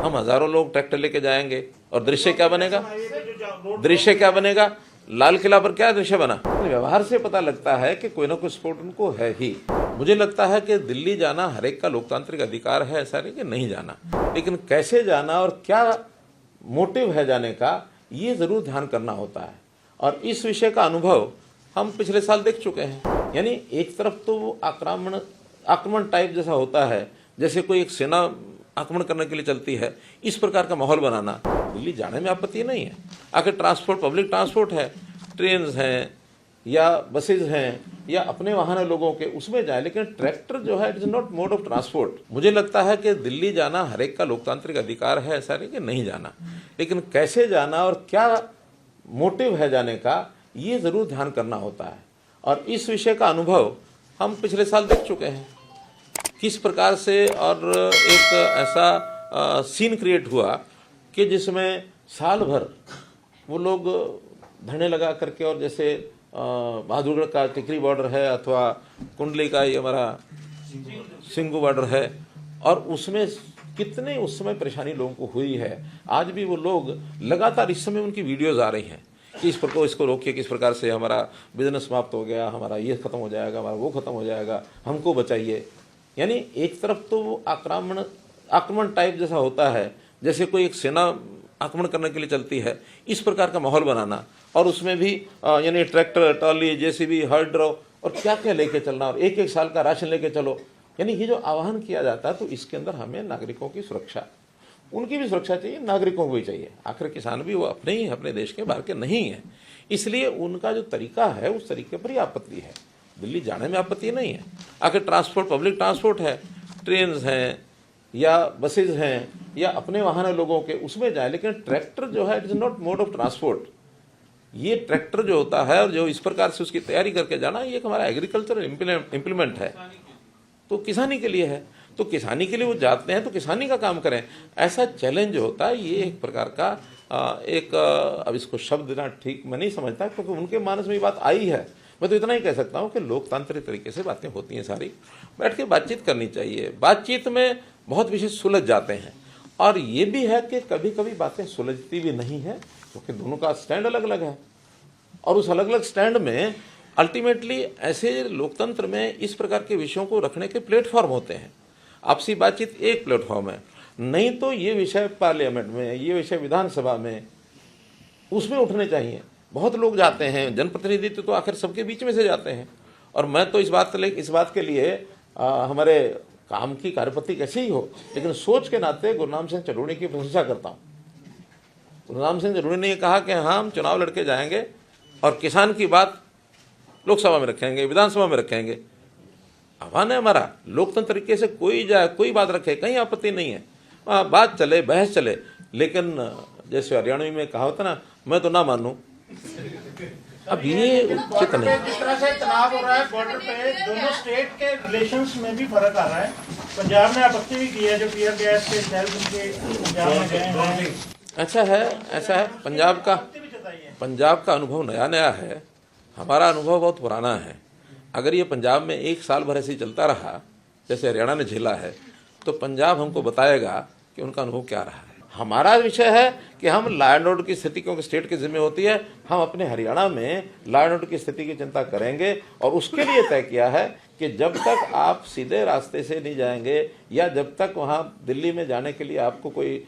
हम हजारों लोग ट्रैक्टर लेके जाएंगे और दृश्य क्या बनेगा? दृश्य क्या बनेगा? लाल किला पर क्या दृश्य बना? व्यवहार से पता लगता है कि कोई ना कोई सपोर्ट उनको है ही। मुझे लगता है कि दिल्ली जाना हर एक का लोकतांत्रिक अधिकार है, ऐसा नहीं कि नहीं जाना, लेकिन कैसे जाना और क्या मोटिव है जाने का, ये जरूर ध्यान करना होता है। और इस विषय का अनुभव हम पिछले साल देख चुके हैं। यानी एक तरफ तो वो आक्रमण टाइप जैसा होता है, जैसे कोई एक सेना आक्रमण करने के लिए चलती है, इस प्रकार का माहौल बनाना। दिल्ली जाने में आपत्ति नहीं है, आखिर ट्रांसपोर्ट पब्लिक ट्रांसपोर्ट है, ट्रेन हैं या बसेज हैं या अपने वाहन है लोगों के, उसमें जाए, लेकिन ट्रैक्टर जो है it is not mode of transport. मुझे लगता है कि दिल्ली जाना हर एक का लोकतांत्रिक अधिकार है, ऐसा नहीं कि नहीं जाना, लेकिन कैसे जाना और क्या मोटिव है जाने का, ये जरूर ध्यान करना होता है। और इस विषय का अनुभव हम पिछले साल देख चुके हैं किस प्रकार से, और एक ऐसा सीन क्रिएट हुआ कि जिसमें साल भर वो लोग धरने लगा करके, और जैसे बहादुरगढ़ का टिकरी बॉर्डर है अथवा कुंडली का ये हमारा सिंगू बॉर्डर है, और उसमें कितने उस समय परेशानी लोगों को हुई है। आज भी वो लोग लगातार, इस समय उनकी वीडियोज आ रही हैं कि इस प्रकार इसको रोकिए, किस प्रकार से हमारा बिजनेस समाप्त हो गया, हमारा ये खत्म हो जाएगा, हमारा वो खत्म हो जाएगा, हमको बचाइए। यानी एक तरफ तो वो आक्रमण टाइप जैसा होता है, जैसे कोई एक सेना आक्रमण करने के लिए चलती है, इस प्रकार का माहौल बनाना। और उसमें भी यानी ट्रैक्टर, ट्रॉली, जेसीबी, हर्ड्रो और क्या क्या लेके चलना, और एक एक साल का राशन लेके चलो। यानी ये जो आह्वान किया जाता है, तो इसके अंदर हमें नागरिकों की सुरक्षा, उनकी भी सुरक्षा चाहिए, नागरिकों को भी चाहिए। आखिर किसान भी वो अपने ही, अपने देश के बाहर के नहीं है, इसलिए उनका जो तरीका है उस तरीके पर ही आपत्ति है। दिल्ली जाने में आपत्ति नहीं है, आखिर ट्रांसपोर्ट पब्लिक ट्रांसपोर्ट है, ट्रेन हैं या बसेज हैं या अपने वाहन है लोगों के, उसमें जाए, लेकिन ट्रैक्टर जो है it is not mode of transport. ये ट्रैक्टर जो होता है और जो इस प्रकार से उसकी तैयारी करके जाना, ये एक हमारा एग्रीकल्चर इम्प्लीमेंट है, तो किसानी के लिए है, तो किसानी के लिए वो जाते हैं तो किसानी का काम करें। ऐसा चैलेंज जो होता है, ये एक प्रकार का अब इसको शब्द देना ठीक मैं नहीं समझता, क्योंकि उनके मानस में ये बात आई है। मैं तो इतना ही कह सकता हूँ कि लोकतांत्रिक तरीके से बातें होती हैं, सारी बैठ के बातचीत करनी चाहिए। बातचीत में बहुत विषय सुलझ जाते हैं, और ये भी है कि कभी कभी बातें सुलझती भी नहीं है, क्योंकि दोनों का स्टैंड अलग अलग है। और उस अलग अलग स्टैंड में अल्टीमेटली ऐसे लोकतंत्र में इस प्रकार के विषयों को रखने के प्लेटफॉर्म होते हैं। आपसी बातचीत एक प्लेटफॉर्म है, नहीं तो ये विषय पार्लियामेंट में, ये विषय विधानसभा में, उसमें उठने चाहिए। बहुत लोग जाते हैं, जनप्रतिनिधित्व तो आखिर सबके बीच में से जाते हैं। और मैं तो इस बात के लिए हमारे काम की कार्यपद्धति कैसी ही हो, लेकिन सोच के नाते गुरनाम सिंह चरूड़ी की प्रशंसा करता हूँ। गुरनाम सिंह चरूड़ी ने कहा कि हाँ, हम चुनाव लड़के जाएंगे और किसान की बात लोकसभा में रखेंगे, विधानसभा में रखेंगे। आह्वान है हमारा, लोकतंत्र तरीके से कोई जाए, कोई बात रखे, कहीं आपत्ति नहीं है, बात चले, बहस चले। लेकिन जैसे हरियाणवी में कहा होता ना, मैं तो ना मानूं, अब ये उचित नहीं। जिस तरह से तनाव हो रहा है बॉर्डर पे, दोनों स्टेट के रिलेशंस में भी फर्क आ रहा है। पंजाब ने आपत्ति भी की है, जो पीआरडीएस के सेल्स उनके पंजाब में गए हैं। ऐसा है पंजाब का अनुभव नया है, हमारा अनुभव बहुत पुराना है। अगर ये पंजाब में एक साल भर ऐसे ही चलता रहा जैसे हरियाणा ने झेला है, तो पंजाब हमको बताएगा कि उनका अनुभव क्या रहा है। हमारा विषय है कि हम लॉ एंड ऑर्डर की स्थिति, क्योंकि स्टेट की जिम्मे होती है, हम अपने हरियाणा में लॉ एंड ऑर्डर की स्थिति की चिंता करेंगे। और उसके लिए तय किया है कि जब तक आप सीधे रास्ते से नहीं जाएंगे, या जब तक वहाँ दिल्ली में जाने के लिए आपको कोई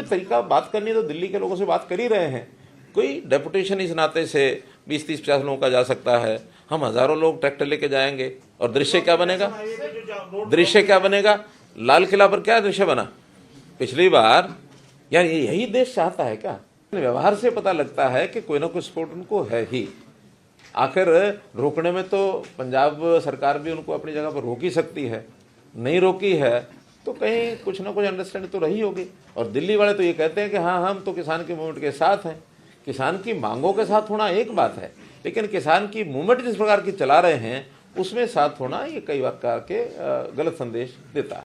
तरीका बात करनी है, तो दिल्ली के लोगों से बात कर ही रहे हैं। कोई डेपुटेशन इस नाते से 20-30-50 लोगों का जा सकता है, हम हजारों लोग ट्रैक्टर लेके जाएंगे, और दृश्य क्या बनेगा? दृश्य क्या बनेगा? लाल किला पर क्या दृश्य बना पिछली बार? यार यही देश चाहता है क्या? व्यवहार से पता लगता है कि कोई ना कोई सपोर्ट उनको है ही। आखिर रोकने में तो पंजाब सरकार भी उनको अपनी जगह पर रोक ही सकती है, नहीं रोकी है तो कहीं कुछ ना कुछ अंडरस्टैंडिंग तो रही होगी। और दिल्ली वाले तो ये कहते हैं कि हाँ, हम तो किसान के मूवमेंट के साथ हैं। किसान की मांगों के साथ होना एक बात है, लेकिन किसान की मूवमेंट जिस प्रकार की चला रहे हैं उसमें साथ होना, ये कई बार के गलत संदेश देता है।